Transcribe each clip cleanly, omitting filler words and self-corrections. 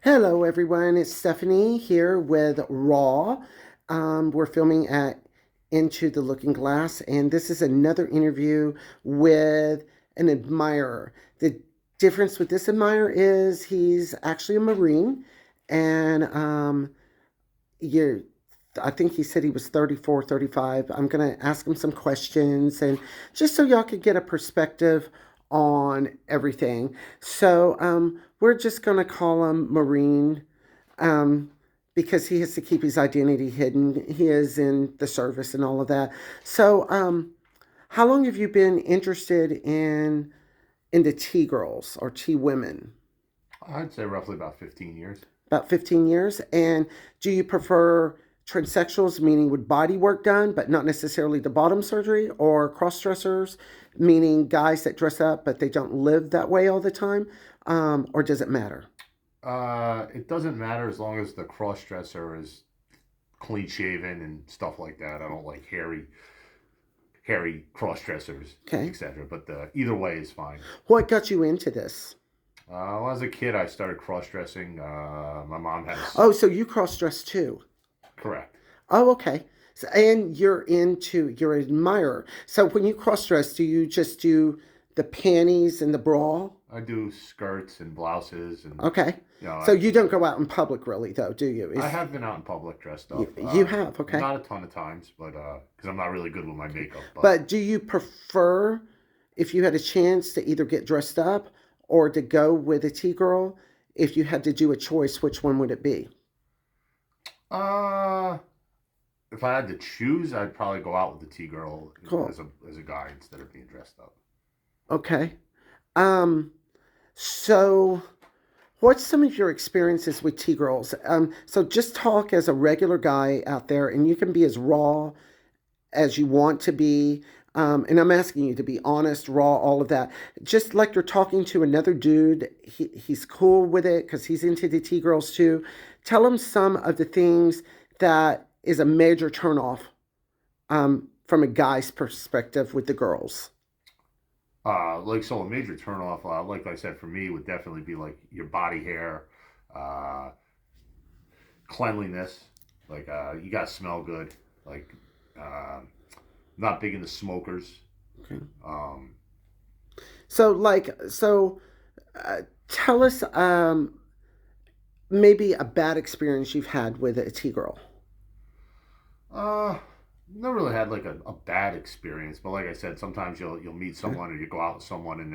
Hello, everyone. It's Stephanie here with Raw. We're filming at Into the Looking Glass, and this is another interview with an admirer. The difference with this admirer is he's actually a Marine, and you I think he said he was 34, 35. I'm going to ask him some questions and just so y'all could get a perspective on everything. So we're just going to call him Marine um, because he has to keep his identity hidden. He is in the service and all of that. So how long have you been interested in the T girls or T women? I'd say roughly about 15 years. About 15 years. And do you prefer transsexuals, meaning with body work done, but not necessarily the bottom surgery, or cross dressers, meaning guys that dress up, but they don't live that way all the time? Or does it matter? It doesn't matter as long as the cross dresser is clean shaven and stuff like that. I don't like hairy cross dressers, Okay. etc. But either way is fine. What got you into this? When I was a kid, I started cross dressing. My mom had Oh, so you cross dress too. correct. Oh, okay. So, and you're an admirer. So when you cross dress, do you just do the panties and the bra? I do skirts and blouses, and Okay. you know, So you don't go out in public really, though, do you? I have been out in public dressed up. You have, okay. Not a ton of times, but because I'm not really good with my makeup. But do you prefer, if you had a chance to either get dressed up or to go with a T girl, if you had to do a choice, which one would it be? uh, if I had to choose, I'd probably go out with the T girl Cool. as a guy instead of being dressed up. Okay. Um, so what's some of your experiences with T girls? So just talk as a regular guy out there, and you can be as raw as you want to be. And I'm asking you to be honest, raw, all of that. Just like you're talking to another dude, he's cool with it because he's into the T girls too. Tell him some of the things that is a major turnoff from a guy's perspective with the girls. Like so, a major turnoff, like I said, for me would definitely be like your body hair, uh, cleanliness. Like you gotta smell good. Like uh, not big into smokers. Okay. Um, So, uh, tell us maybe a bad experience you've had with a T girl. uh, Never really had like a bad experience, but like I said, sometimes you'll meet Okay. someone or you go out with someone and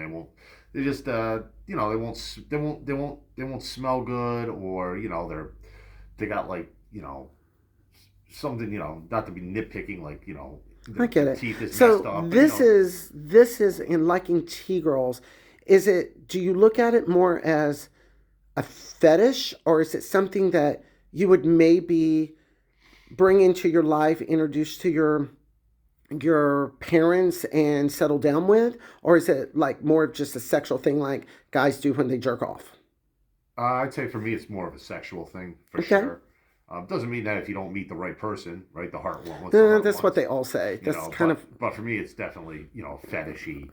they just they won't smell good, or they got like something, not to be nitpicking, like I get their it. teeth is messed So up, but this is in liking T girls. Is it? Do you look at it more as a fetish, or is it something that you would maybe bring into your life, introduce to your parents, and settle down with, or is it like more of just a sexual thing, like guys do when they jerk off? I'd say for me it's more of a sexual thing for Okay. sure. Doesn't mean that if you don't meet the right person, right, the heart wants what the heart That's what wants, they all say. That's kind of. but for me it's definitely fetishy,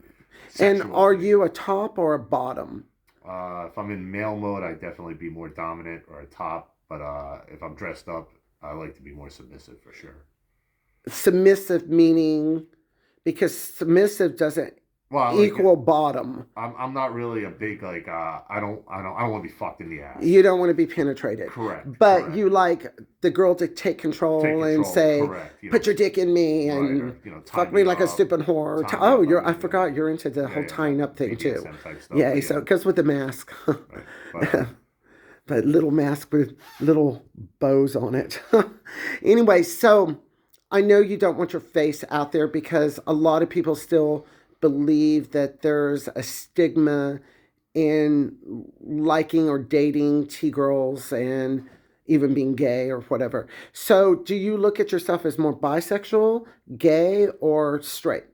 And sexual are thing. you a top or a bottom? If I'm in male mode, I'd definitely be more dominant or a top. But if I'm dressed up, I like to be more submissive for sure. Submissive meaning, because submissive doesn't Well, like equal bottom. I'm not really a big like I don't want to be fucked in the ass. You don't want to be penetrated, Correct, but correct. you like the girl to take Take control and control, say, correct. "Put your dick in me Right, and or tie fuck me me like a up, stupid whore." tie me Oh, up. I forgot you're into the Yeah, whole yeah, tying up thing too. BDSM type stuff. Yeah, But so yeah, it goes with the mask, right. But but little mask with little bows on it. Anyway, so I know you don't want your face out there because a lot of people still believe that there's a stigma in liking or dating T girls and even being gay or whatever. So, do you look at yourself as more bisexual, gay, or straight?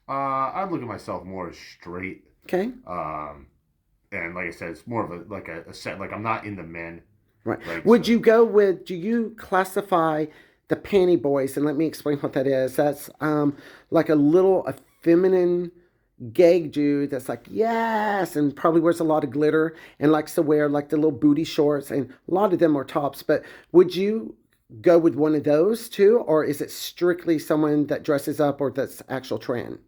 I'd look at myself more as straight. Okay, Um, and like I said, it's more of a set. Like I'm not into men, right. right? Would So you go with, do you classify the panty boys? And let me explain what that is. That's like a little effeminate gay dude that's like, yes, and probably wears a lot of glitter and likes to wear like the little booty shorts, and a lot of them are tops. But would you go with one of those too, or is it strictly someone that dresses up or that's actual trend?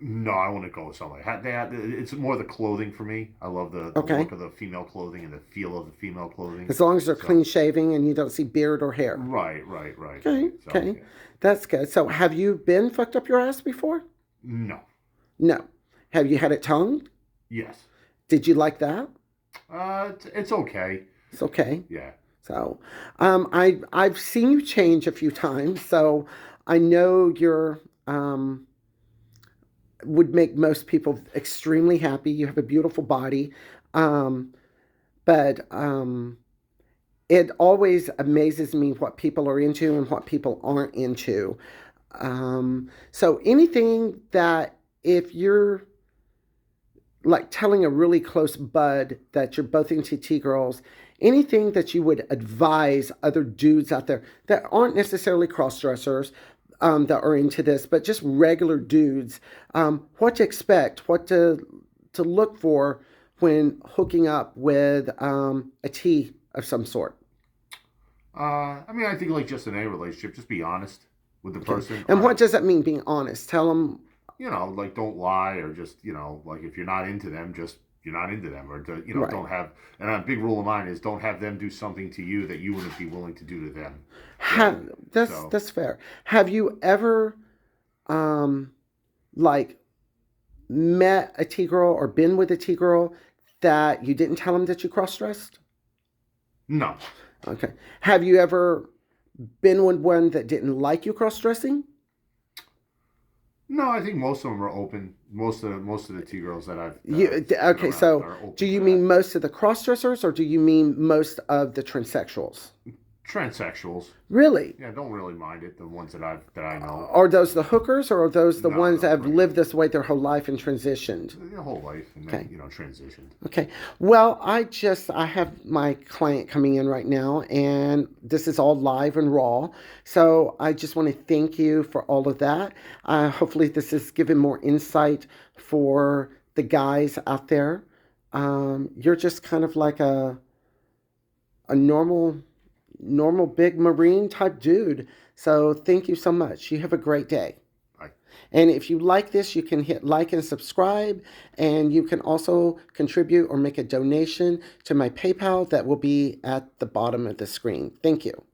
No, I want to go with something. It's more the clothing for me. I love the Okay. look of the female clothing and the feel of the female clothing. As long as they're So, clean shaving and you don't see beard or hair. right. Okay, So, okay. yeah. That's good. So have you been fucked up your ass before? No. No. Have you had it tongued? Yes. Did you like that? It's okay. It's okay. Yeah. So, I've seen you change a few times, so I know you're would make most people extremely happy. You have a beautiful body, um, but it always amazes me what people are into and what people aren't into. So anything that if you're like telling a really close bud that you're both into T-girls, anything that you would advise other dudes out there that aren't necessarily cross-dressers, that are into this, but just regular dudes, what to expect, what to look for when hooking up with a T of some sort. I mean, I think like just in any relationship, just be honest with the Okay. person. And what does that mean, being honest? Tell them, Like don't lie or just like if you're not into them, just you're not into them, or right. don't have. And a big rule of mine is don't have them do something to you that you wouldn't be willing to do to them. So, so That's fair. Have you ever um like met a T girl or been with a T girl that you didn't tell them that you cross dressed? no, Okay. Have you ever been with one that didn't like you cross dressing? no. I think most of them are open. Most of the T girls that You I've been okay? around So are do open to you that. mean most of the cross dressers, or do you mean most of the transsexuals? Transsexuals, Really? yeah, don't really mind it. The ones that I know, Are those the hookers, or are those the no, ones that no, have lived regular. this way their whole life and transitioned? Their whole life, and then Okay. transitioned. Okay. Well, I have my client coming in right now, and this is all live and raw. So I just want to thank you for all of that. Hopefully, this is giving more insight for the guys out there. You're just kind of like a normal big marine type dude. So thank you so much. You have a great day. I And if you like this, you can hit like and subscribe. And you can also contribute or make a donation to my PayPal that will be at the bottom of the screen. Thank you.